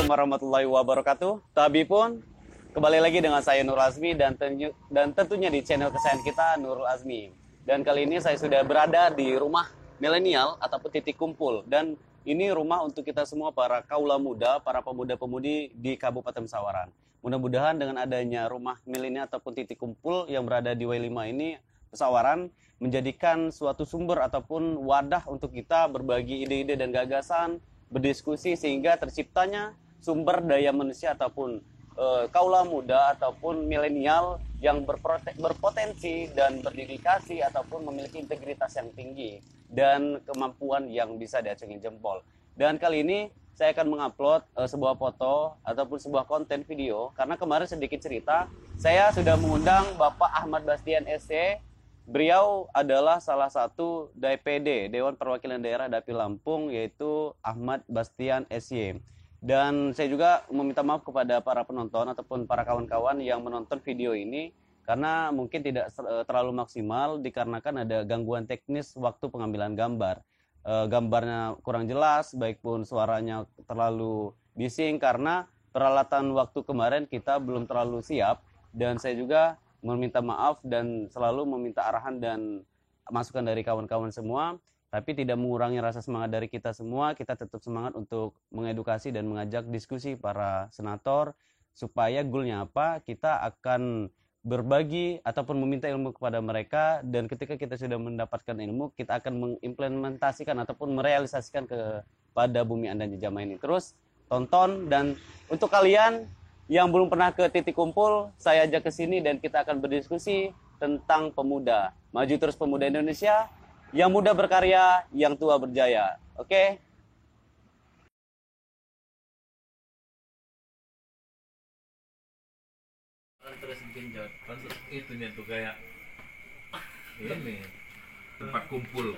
warahmatullahi wabarakatuh. Tabi pun kembali lagi dengan saya Nurul Azmi dan tentunya di channel kesayangan kita Nurul Azmi. Dan kali ini saya sudah berada di rumah milenial ataupun titik kumpul, dan ini rumah untuk kita semua para kaula muda, para pemuda-pemudi di Kabupaten Sawaran. Mudah-mudahan dengan adanya rumah milenial ataupun titik kumpul yang berada di W5 ini, Sawaran, menjadikan suatu sumber ataupun wadah untuk kita berbagi ide-ide dan gagasan, berdiskusi sehingga terciptanya sumber daya manusia ataupun kaula muda ataupun milenial yang berpotensi dan berdedikasi ataupun memiliki integritas yang tinggi dan kemampuan yang bisa diacungi jempol. Dan kali ini saya akan mengupload sebuah foto ataupun sebuah konten video, karena kemarin sedikit cerita, saya sudah mengundang Bapak Ahmad Bastian SC. Beliau adalah salah satu DPD, Dewan Perwakilan Daerah Dapil Lampung, yaitu Ahmad Bastian SY. Dan saya juga meminta maaf kepada para penonton ataupun para kawan-kawan yang menonton video ini, karena mungkin tidak terlalu maksimal dikarenakan ada gangguan teknis waktu pengambilan gambar. Gambarnya kurang jelas, baik pun suaranya terlalu bising karena peralatan waktu kemarin kita belum terlalu siap. Dan saya juga meminta maaf dan selalu meminta arahan dan masukan dari kawan-kawan semua, tapi tidak mengurangi rasa semangat dari kita semua. Kita tetap semangat untuk mengedukasi dan mengajak diskusi para senator, supaya goalnya apa, kita akan berbagi ataupun meminta ilmu kepada mereka, dan ketika kita sudah mendapatkan ilmu, kita akan mengimplementasikan ataupun merealisasikan kepada bumi Anda Jejama ini. Terus tonton, dan untuk kalian yang belum pernah ke titik kumpul, saya ajak ke sini dan kita akan berdiskusi tentang pemuda. Maju terus pemuda Indonesia, yang muda berkarya, yang tua berjaya. Oke? Terus genjot, itu nih tuh kayak ini tempat kumpul.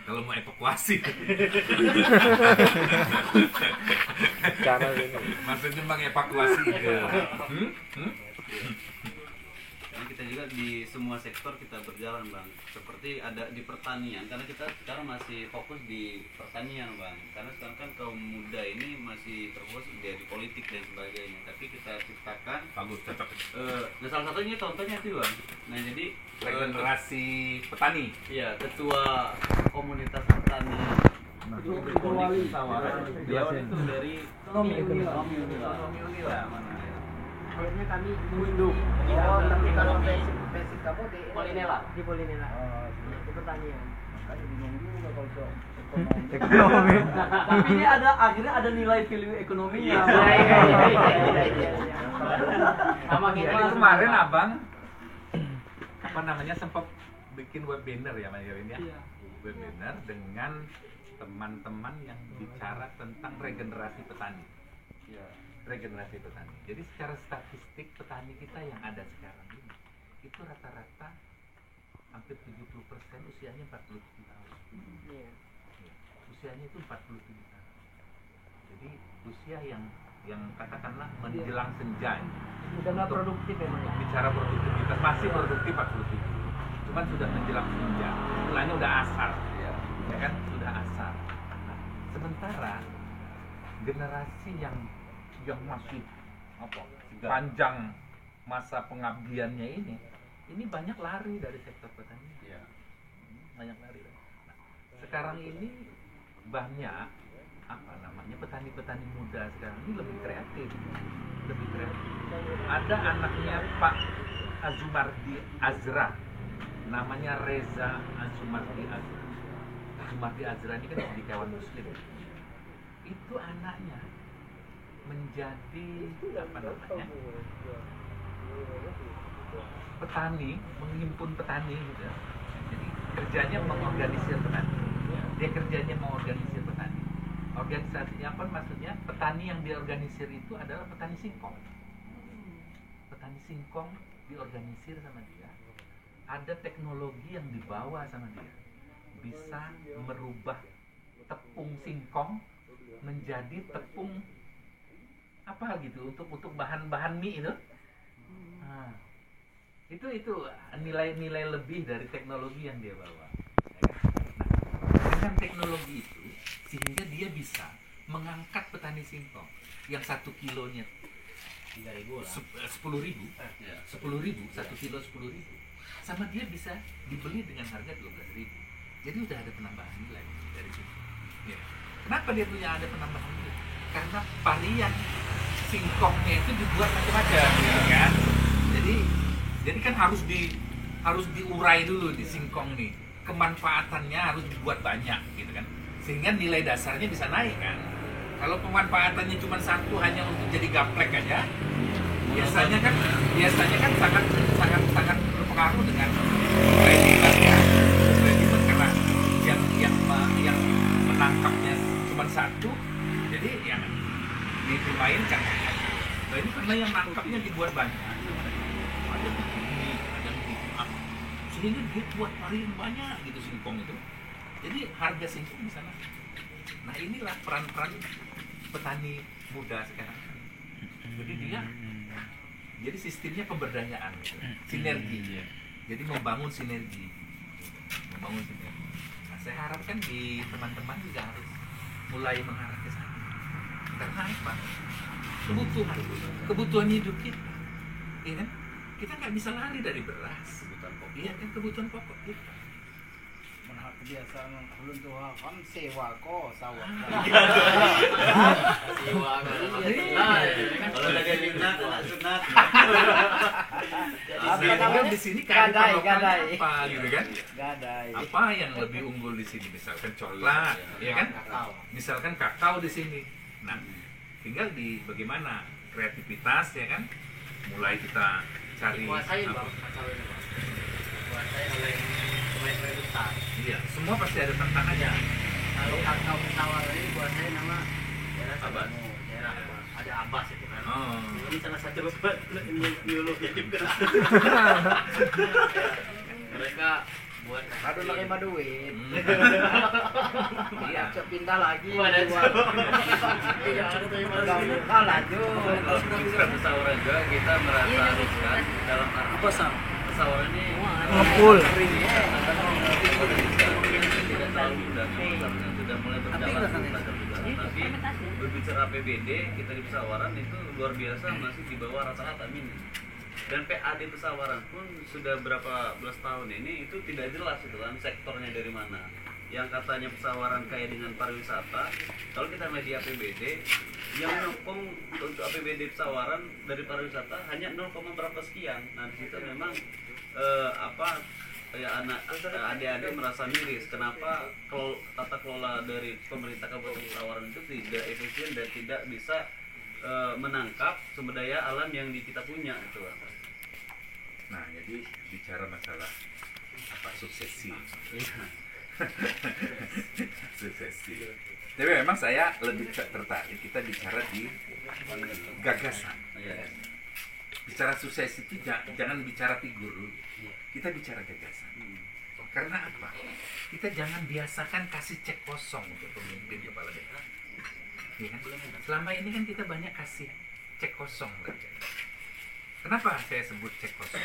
Kalau mau evakuasi, cara ini maksudnya mengevakuasi ke. Karena kita juga di semua sektor kita berjalan, Bang. Seperti ada di pertanian, karena kita sekarang masih fokus di pertanian, Bang. Karena sekarang kan kaum muda ini masih terfokus di politik dan sebagainya. Tapi kita ciptakan Bagus, cocok. nah salah satunya contohnya itu, Bang. Nah jadi Regenerasi petani. iya, ketua komunitas petani Ketua Wali. beliau itu dari Ekonomi Unila mana ya? akhirnya kami mengunduk tapi kalau basic kamu di Polinela. di Polinela di pertanian. makanya bingung juga kalau soal Ekonomi. Tapi ini akhirnya ada nilai value ekonominya. Sama Jadi kita kemarin abang apa namanya sempat bikin webinar ya Mas Yawin ya. Iya. Webinar dengan teman-teman yang bicara tentang regenerasi petani. Regenerasi petani. Jadi secara statistik petani kita yang ada sekarang ini itu rata-rata hampir 70% usianya 47 tahun. Iya. Ya, usianya itu 47 tahun. Jadi usia yang katakanlah menjelang senja. Udah nggak produktif ya, Mas? Bicara produktivitas masih produktif 47. Cuman sudah menjelang senja. Mulanya udah asar. Ya kan? Sudah asar. Nah, sementara generasi yang masih panjang masa pengabdiannya ini banyak lari dari sektor pertanian. Iya. Banyak lari. Nah, sekarang ini banyak petani-petani muda sekarang ini lebih kreatif. Ada anaknya Pak Azumardi Azra, namanya Reza Azumardi Azra. Azumardi Azra ini kan cendekiawan Muslim. Itu anaknya menjadi petani, menghimpun petani gitu. Jadi kerjanya mengorganisir petani. Dia kerjanya mengorganisir petani. Organisasinya apa maksudnya? Petani yang diorganisir itu adalah petani singkong. Petani singkong diorganisir sama dia. Ada teknologi yang dibawa sama dia. Bisa merubah tepung singkong menjadi tepung apa gitu untuk bahan-bahan mie itu. Nah, itu nilai-nilai lebih dari teknologi yang dia bawa. Nah, dengan teknologi itu sehingga dia bisa mengangkat petani singkong yang 1 kilonya 10.000, 10.000, 1 kilo 10.000, sama dia bisa dibeli dengan harga 12.000. Jadi udah ada penambahan nilai dari situ. Ya. Kenapa dia punya ada penambahan nilai? Karena varian singkongnya itu dibuat macam-macam, ya kan? Jadi kan harus diurai dulu di singkong nih. Kemanfaatannya harus dibuat banyak, gitu kan? Sehingga nilai dasarnya bisa naik kan? Kalau pemanfaatannya cuma satu hanya untuk jadi gaplek aja, biasanya kan sangat berpengaruh dengan kredibilitasnya. Kredibilitas karena yang menangkapnya cuma satu, jadi yang dimainkan. Nah ini karena yang nangkapnya dibuat banyak, ada begini, ada begitu, sehingga dia buat varian banyak gitu singkong itu. Jadi harga singkong di sana. Nah inilah peran-peran petani muda sekarang. Jadi sistemnya pemberdayaan, gitu. Sinergi. Jadi membangun sinergi. Nah, saya harapkan di teman-teman juga harus mulai mengarah ke sana. Karena apa? Kebutuhan hidup kita, ya kan? Kita nggak bisa lari dari beras. Iya kan, kebutuhan pokok kita. Kebiasaan ulun tuh kan sewa ko sawah. Sewa Kalau udah jadi sunat. Apa di sini Gadai. apa gitu kan? Gadai. Apa yang lebih unggul di sini? Misalkan coklat, ya kan? Misalkan kakao di sini. Nah, tinggal di bagaimana kreativitas, ya kan? Mulai kita cari Dikuasain apa? bang, masalah ini bang. Dikuasain oleh pemain-pemain besar. Iya, semua pasti ada tantangannya. Kalau kakao tawar ini dikuasain nama daerah Abbas. daerah ada Abbas itu kan. Oh. Ini salah satu biolognya juga. Mereka buat Aduh lagi maduin. Iya. Cok pindah lagi. Ada Buat Iya, ada terima gaul lanjut. Kalau kita pesawaran juga kita merasa riskan dalam arti pesawaran ini Ngepul. tidak terlalu mudah yang sudah mulai berjalan belajar juga. Tapi berbicara APBD kita di pesawaran itu luar biasa masih di bawah rata-rata minim. Dan PAD pesawaran pun sudah berapa belas tahun ini itu tidak jelas itu kan sektornya dari mana. Yang katanya pesawaran kaya dengan pariwisata, kalau kita lihat di APBD yang nyokong untuk APBD pesawaran dari pariwisata hanya 0, berapa sekian. Nah di situ memang adik-adik merasa miris. Kenapa kalau tata kelola dari pemerintah Kabupaten Pesawaran itu tidak efisien dan tidak bisa menangkap sumber daya alam yang kita punya itu. Nah, jadi bicara masalah apa suksesi. Suksesi. Tapi memang saya lebih tertarik kita bicara di gagasan. Bicara sukses itu jangan bicara figur dulu. Kita bicara gagasan. Karena apa? Kita jangan biasakan kasih cek kosong untuk pemimpin kepala daerah. Ya kan? Selama ini kan kita banyak kasih cek kosong. Kenapa saya sebut cek kosong?